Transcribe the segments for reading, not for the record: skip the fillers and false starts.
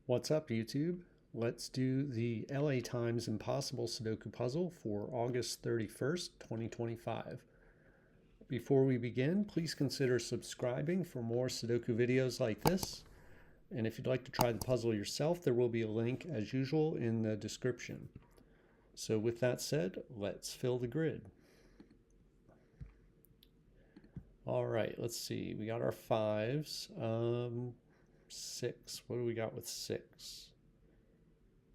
What's up, YouTube? Let's do the LA Times Impossible Sudoku puzzle for August 31st, 2025. Before we begin, please consider subscribing for more Sudoku videos like this. And if you'd like to try the puzzle yourself, there will be a link, as usual, in the description. So with that said, let's fill the grid. All right, let's see. We got our fives. Six. What do we got with six?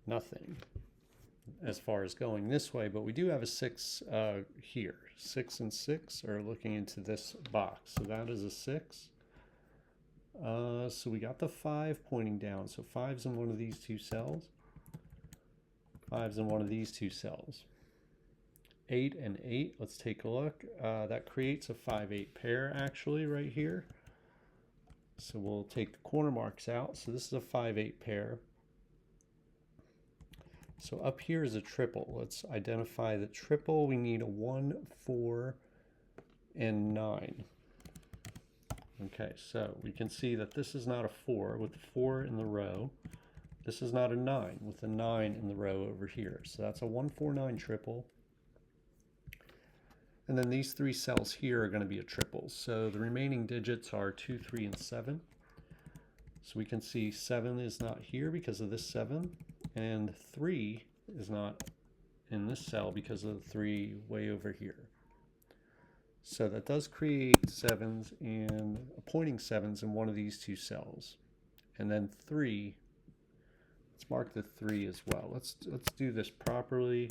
Nothing as far as going this way, but we do have a six here. 6 and 6 are looking into this box, so that is a 6. So we got the 5 pointing down, so 5's in one of these two cells. 5's in one of these two cells. 8 and 8, let's take a look. That creates a 5-8 pair actually right here. So we'll take the corner marks out. So this is a 5-8 pair. So up here is a triple. Let's identify the triple. We need a 1, 4, and 9. Okay, so we can see that this is not a 4 with the 4 in the row. This is not a 9 with a 9 in the row over here. So that's a 1, 4, 9 triple. And then these three cells here are going to be a triple. So the remaining digits are 2, 3, and 7. So we can see 7 is not here because of this 7. And 3 is not in this cell because of the 3 way over here. So that does create 7s and pointing 7s in one of these two cells. And then 3, let's mark the 3 as well. Let's do this properly.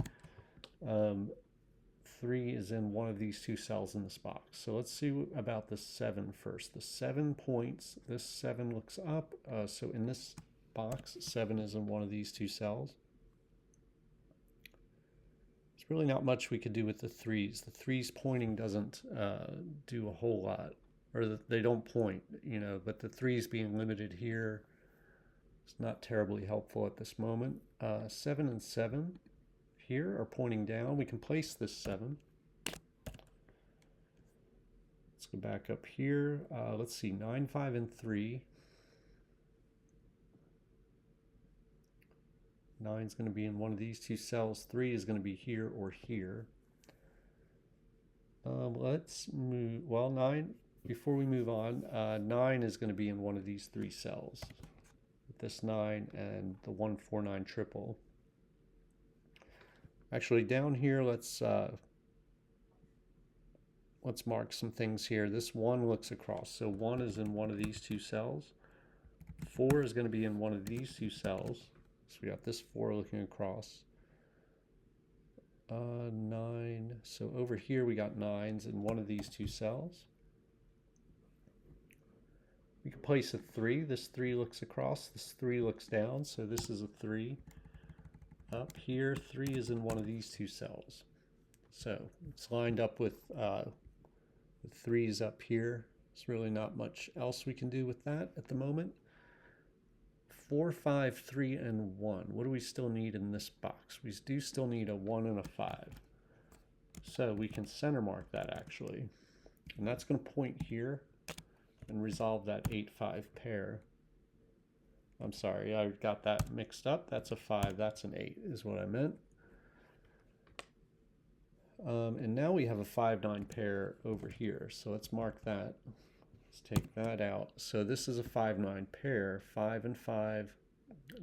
3 is in one of these two cells in this box. So let's see about the 7 first. The 7 points, this 7 looks up. So in this box, 7 is in one of these two cells. There's really not much we could do with the 3's. The 3's pointing doesn't do a whole lot, or they don't point, you know, but the 3's being limited here is not terribly helpful at this moment. 7 and 7 here are pointing down. We can place this 7. Let's go back up here. Let's see, 9, 5, and 3. 9 is going to be in one of these two cells. 3 is going to be here or here. Let's move, well, 9, before we move on, 9 is going to be in one of these three cells. With this 9 and the 1, 4, 9 triple. Actually, down here, let's mark some things here. This 1 looks across, so 1 is in one of these two cells. 4 is going to be in one of these two cells. So we got this 4 looking across. 9. So over here we got 9's in one of these two cells. We can place a 3. This 3 looks across. This 3 looks down. So this is a 3. Up here, 3 is in one of these two cells. So it's lined up with the 3's up here. There's really not much else we can do with that at the moment. 4, 5, 3, and 1. What do we still need in this box? We do still need a 1 and a 5. So we can center mark that actually. And that's going to point here and resolve that 8, 5 pair. I'm sorry, I got that mixed up. That's a 5, that's an 8 is what I meant. And now we have a 5, 9 pair over here. So let's mark that. Let's take that out. So this is a 5, 9 pair. 5 and 5,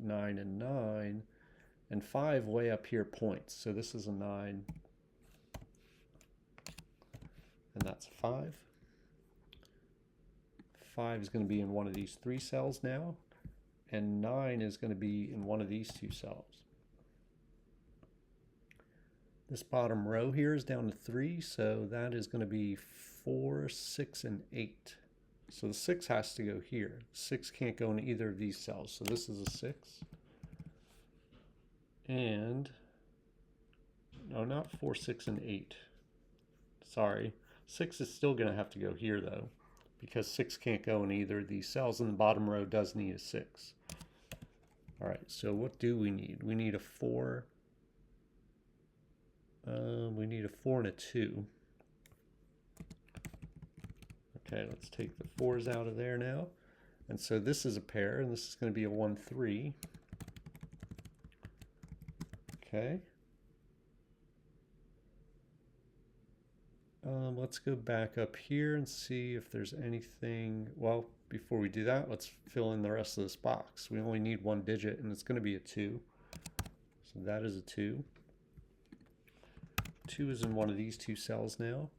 9 and 9. And 5 way up here points. So this is a 9. And that's a 5. 5 is going to be in one of these three cells now. And 9 is going to be in one of these two cells. This bottom row here is down to 3, so that is going to be 4, 6, and 8. So the 6 has to go here. 6 can't go in either of these cells, so this is a 6. And, no, not 4, 6, and 8. Sorry. 6 is still going to have to go here, though, because 6 can't go in either of these cells, and the bottom row does need a 6. All right, so what do we need? We need a 4. We need a 4 and a 2. Okay, let's take the 4's out of there now. And so this is a pair, and this is going to be a 1, 3. Okay. Let's go back up here and see if there's anything. Well, before we do that, let's fill in the rest of this box. We only need one digit, and it's going to be a 2. So that is a 2. 2 is in one of these two cells now.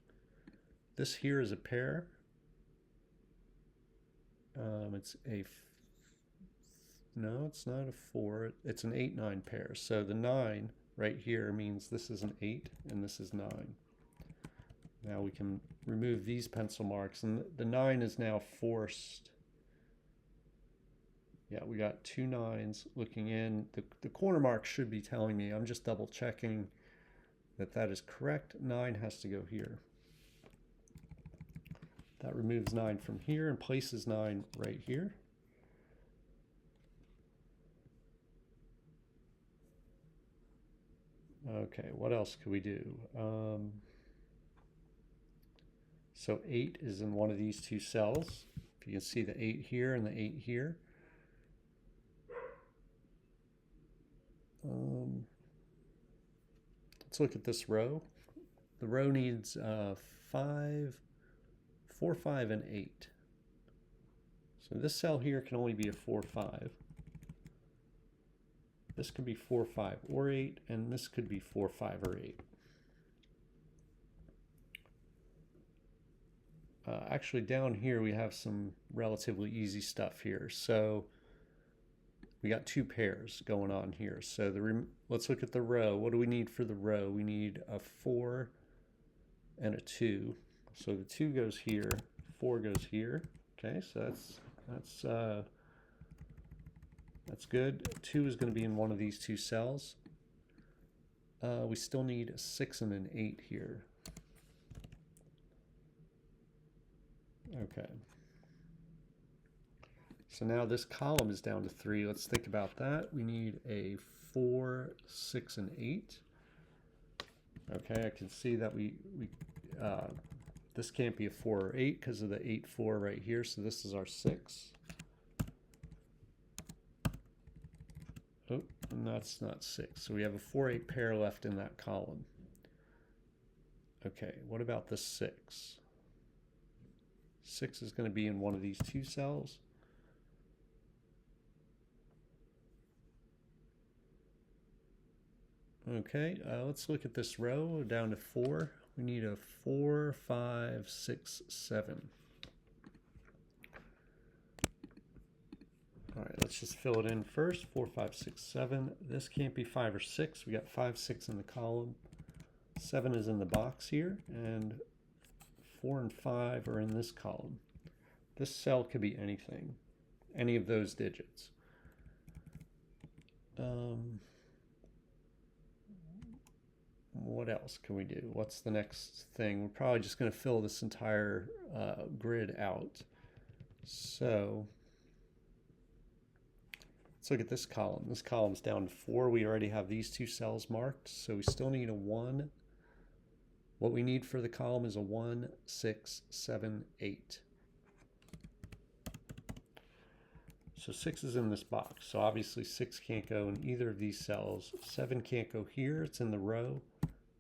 This here is a pair. It's a, no, it's not a 4. It's an 8, 9 pair. So the 9 right here means this is an 8 and this is 9. Now we can remove these pencil marks, and the 9 is now forced. Yeah, we got 2 9s looking in. The corner mark should be telling me. I'm just double checking that that is correct. 9 has to go here. That removes 9 from here and places 9 right here. Okay, what else could we do? So 8 is in one of these two cells. If you can see the 8 here and the 8 here. Let's look at this row. The row needs 5, 4, 5, and 8. So this cell here can only be a 4, 5. This could be 4, 5, or 8, and this could be 4, 5, or 8. Actually, down here we have some relatively easy stuff here. So we got 2 pairs going on here. So let's look at the row. What do we need for the row? We need a 4 and a 2. So the 2 goes here, 4 goes here. Okay, so that's good. 2 is going to be in one of these two cells. We still need a 6 and an 8 here. Okay. So now this column is down to 3. Let's think about that. We need a 4, 6, and 8. Okay, I can see that this can't be a 4 or 8 because of the 8, 4 right here. So this is our 6. Oh, and that's not 6. So we have a 4, 8 pair left in that column. Okay, what about the 6? 6 is going to be in one of these two cells. Okay, let's look at this row. We're down to 4. We need a 4, 5, 6, 7. All right, let's just fill it in first. 4, 5, 6, 7. This can't be 5 or 6. We got 5, 6 in the column. 7 is in the box here, and 4 and 5 are in this column. This cell could be anything, any of those digits. What else can we do? What's the next thing? We're probably just going to fill this entire grid out. So let's look at this column. This column's down to 4. We already have these two cells marked, so we still need a 1. What we need for the column is a 1, 6, 7, 8. So 6 is in this box. So obviously 6 can't go in either of these cells. 7 can't go here, it's in the row.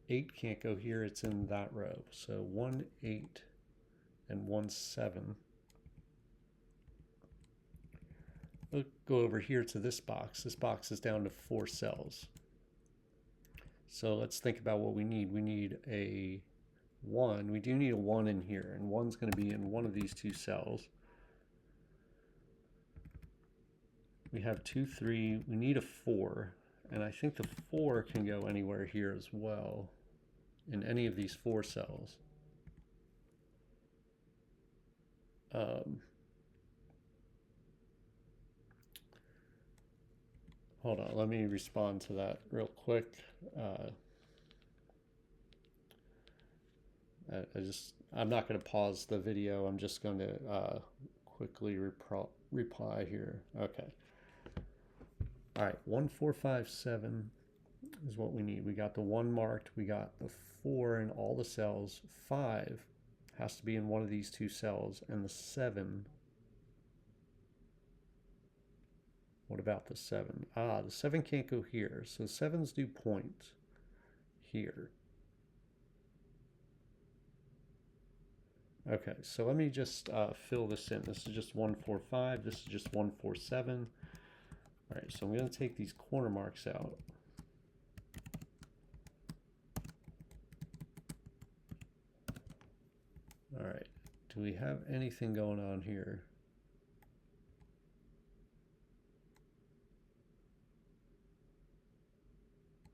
8 can't go here, it's in that row. So 1, 8, and 1, 7. We'll go over here to this box. This box is down to 4 cells. So let's think about what we need. We need a 1. We do need a 1 in here, and 1's going to be in one of these two cells. We have 2, 3. We need a 4, and I think the 4 can go anywhere here as well, in any of these 4 cells. Hold on, let me respond to that real quick. I'm not going to pause the video. I'm just going to quickly reply here. Okay. All right, 1, 4, 5, 7 is what we need. We got the 1 marked. We got the 4 in all the cells. 5 has to be in one of these two cells, and the 7 What about the 7? Ah, the 7 can't go here. So 7s do point here. Okay, so let me just fill this in. This is just 1, 4, 5. This is just 1, 4, 7. All right, so I'm going to take these corner marks out. All right, do we have anything going on here?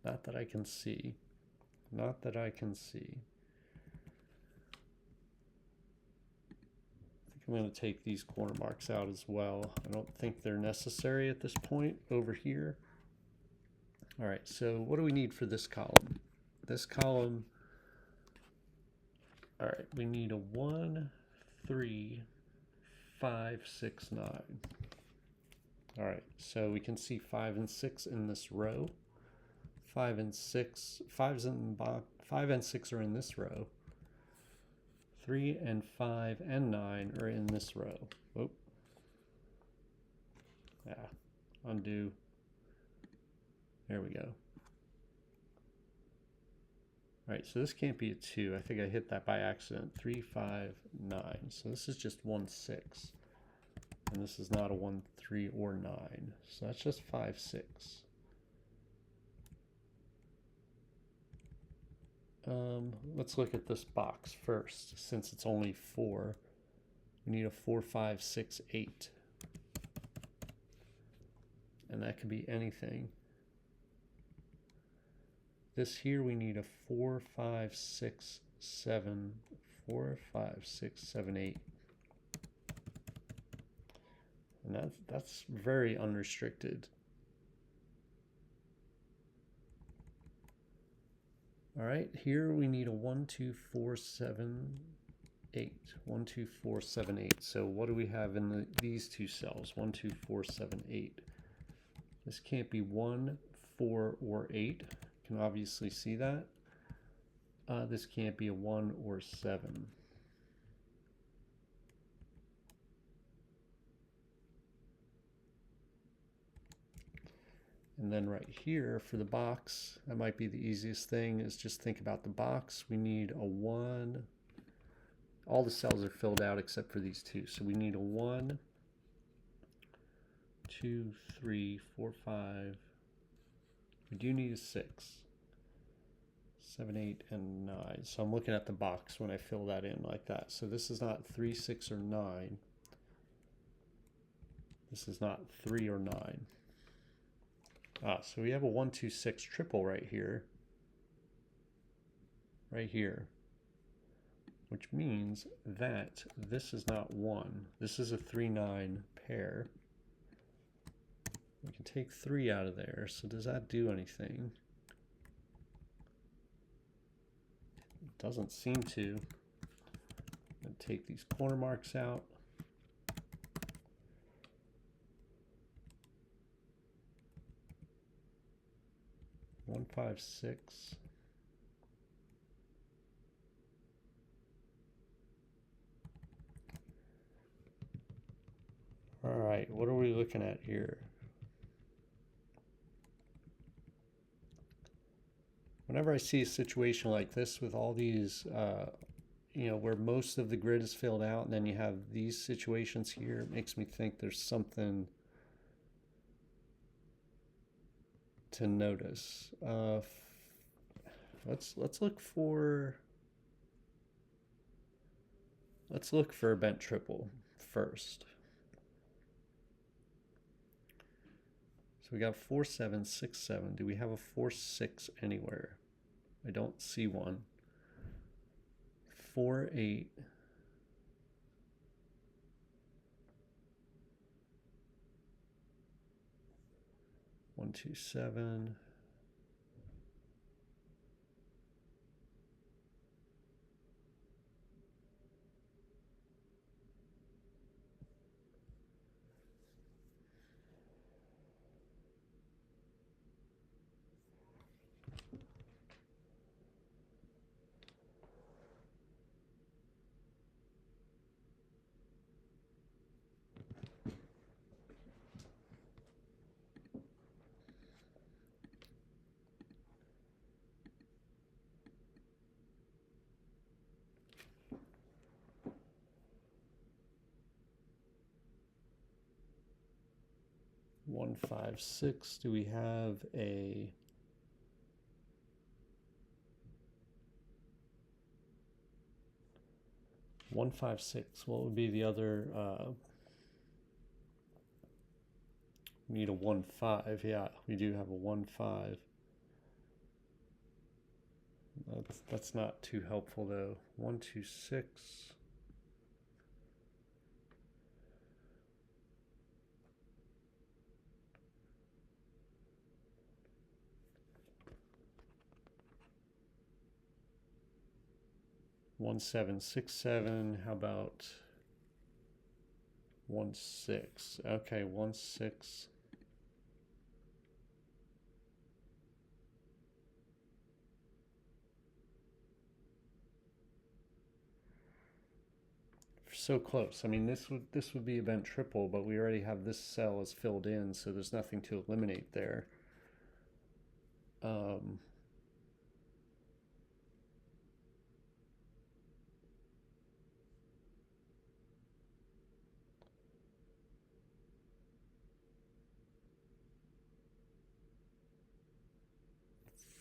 Not that I can see. Not that I can see. I'm going to take these corner marks out as well. I don't think they're necessary at this point over here. All right, so what do we need for this column? This column, all right, we need a 1, 3, 5, 6, 9. All right, so we can see 5 and 6 in this row. 5 and 6, 5's in box, 5 and 6 are in this row. 3 and 5 and 9 are in this row. Oh. Yeah, undo. There we go. All right, so this can't be a 2. I think I hit that by accident. 3, 5, 9. So this is just 1, 6. And this is not a 1, 3, or 9. So that's just 5, 6. Let's look at this box first. Since it's only 4, we need a 4, 5, 6, 8. And that could be anything. This here we need a 4, 5, 6, 7, 4, 5, 6, 7, 8. And that's very unrestricted. All right, here we need a 1, 2, 4, 7, 8. 1, 2, 4, 7, 8. So what do we have in these two cells? 1, 2, 4, 7, 8. This can't be 1, 4, or 8. You can obviously see that. This can't be a 1 or 7. And then right here for the box, that might be the easiest thing, is just think about the box. We need a 1. All the cells are filled out except for these two. So we need a 1, 2, 3, 4, 5. We do need a 6. 7, 8, and 9. So I'm looking at the box when I fill that in like that. So this is not 3, 6, or 9. This is not 3 or 9. So we have a 1, 2, 6 triple right here. Right here. Which means that this is not 1. This is a 3, 9 pair. We can take 3 out of there. So does that do anything? It doesn't seem to. I'm going to take these corner marks out. 1, 5, 6. All right, what are we looking at here? Whenever I see a situation like this with all these, where most of the grid is filled out and then you have these situations here, it makes me think there's something to notice. Let's look for a bent triple first. So we got 4, 7, 6, 7. Do we have a 4, 6 anywhere? I don't see one. 4, 8. One, 2, 7. 156. Do we have a 156? What would be the other? We need a 15. Yeah, we do have a 15. That's not too helpful though. 126. One 767. How about 16? Okay, 16. So close. I mean, this would be event triple, but we already have this cell is filled in, so there's nothing to eliminate there.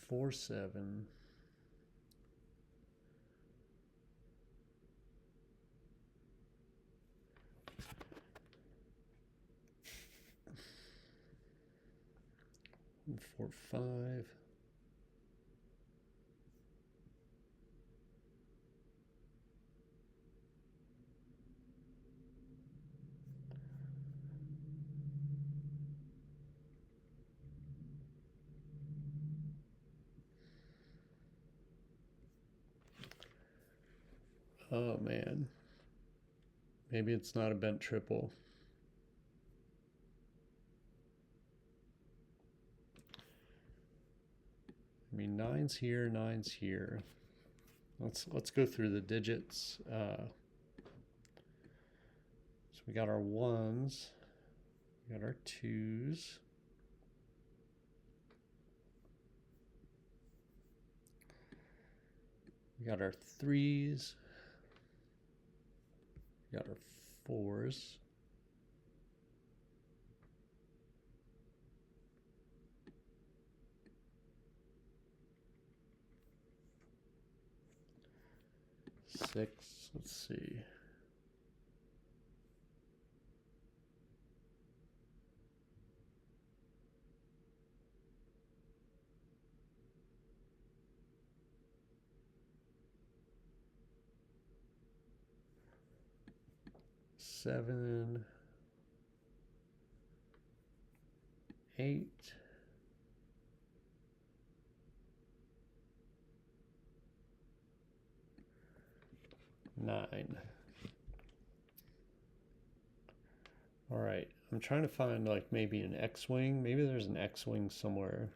47. And 45. Oh man. Maybe it's not a bent triple. I mean, 9's here, 9's here. Let's go through the digits. So we got our 1's, we got our 2's. We got our 3's. We got our 4's. Six, let's see. Seven, 8, 9. All right, I'm trying to find like maybe an X-wing. Maybe there's an X-wing somewhere.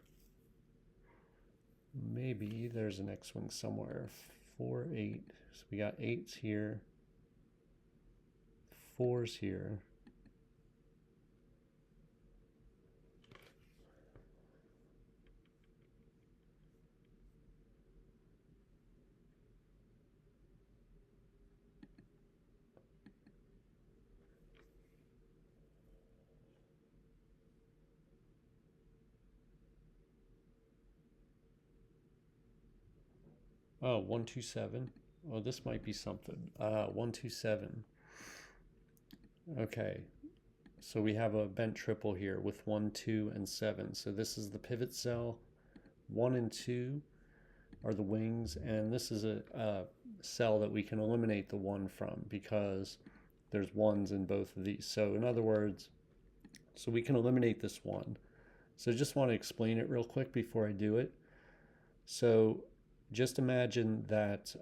Maybe there's an X-wing somewhere. 4, 8. So we got 8's here. 4's here. Oh, 127. Oh, this might be something. 127. Okay. So we have a bent triple here with 1, 2, and 7. So this is the pivot cell. 1 and 2 are the wings, and this is a cell that we can eliminate the 1 from because there's 1's in both of these. So in other words, so we can eliminate this 1. So just want to explain it real quick before I do it. So just imagine that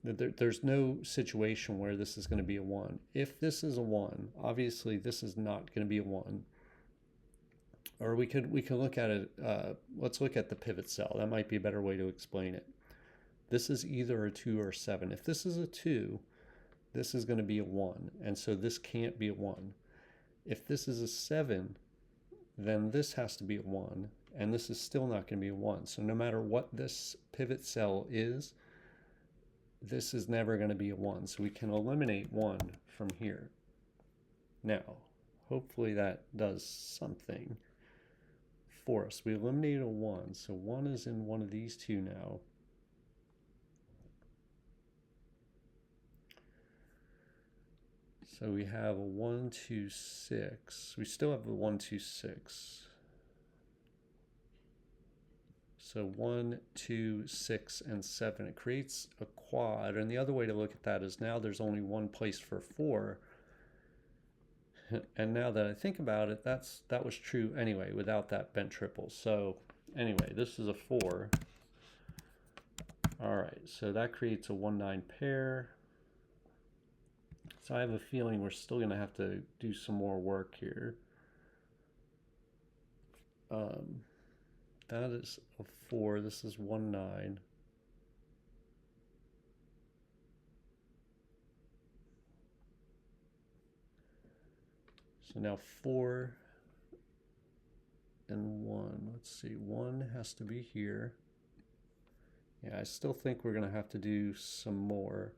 there's no situation where this is going to be a 1. If this is a 1, obviously this is not going to be a 1. Or we can look at it, let's look at the pivot cell. That might be a better way to explain it. This is either a 2 or 7. If this is a 2, this is going to be a 1, and so this can't be a 1. If this is a 7, then this has to be a 1, and this is still not going to be a 1. So no matter what this pivot cell is, this is never going to be a 1. So we can eliminate 1 from here. Now, hopefully that does something for us. We eliminated a 1, so 1 is in one of these two now. So we have a 1, 2, 6. We still have a 1, 2, 6. So 1, 2, 6, and 7. It creates a quad. And the other way to look at that is now there's only one place for 4. And now that I think about it, that was true anyway without that bent triple. So anyway, this is a 4. All right, so that creates a 1, 9 pair. So I have a feeling we're still going to have to do some more work here. That is a 4. This is 1, 9. So now 4 and 1. Let's see, 1 has to be here. Yeah, I still think we're going to have to do some more.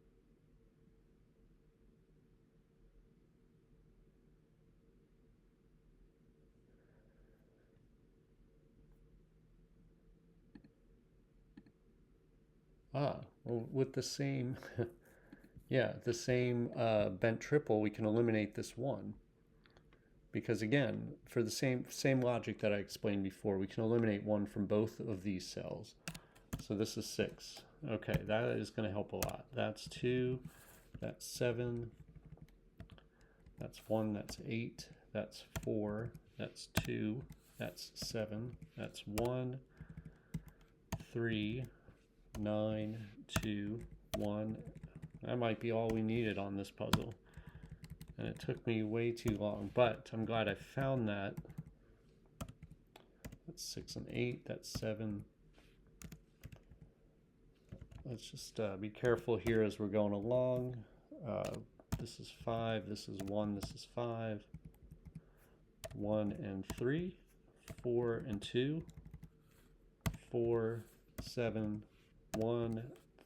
Well, with the same, yeah, the same bent triple, we can eliminate this 1. Because again, for the same logic that I explained before, we can eliminate 1 from both of these cells. So this is 6. Okay, that is going to help a lot. That's 2, that's 7, that's 1, that's 8, that's 4, that's 2, that's 7, that's 1, 3, 9, 2, 1. That might be all we needed on this puzzle. And it took me way too long, but I'm glad I found that. That's 6 and 8, that's 7. Let's just be careful here as we're going along. This is 5, this is 1, this is 5. 1 and 3, 4 and 2, 4, 7, 1,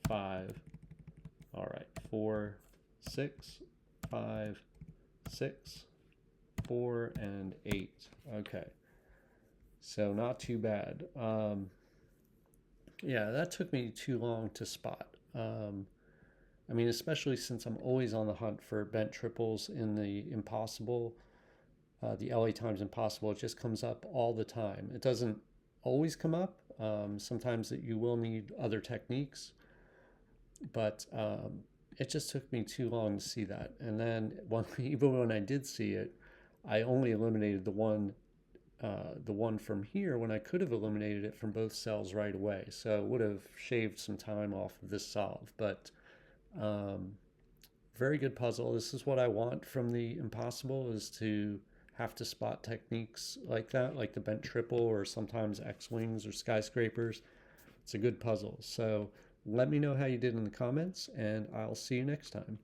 5. All right, 4, 6, 5, 6, 4, and 8. Okay, so not too bad. Yeah, that took me too long to spot. I mean, especially since I'm always on the hunt for bent triples in the impossible, the LA Times Impossible. It just comes up all the time. It doesn't always come up. Sometimes that you will need other techniques, but it just took me too long to see that. And then even when I did see it, I only eliminated the one from here when I could have eliminated it from both cells right away. So it would have shaved some time off of this solve. But very good puzzle. This is what I want from the impossible, is to have to spot techniques like that, like the bent triple or sometimes X-wings or skyscrapers. It's a good puzzle. So let me know how you did in the comments, and I'll see you next time.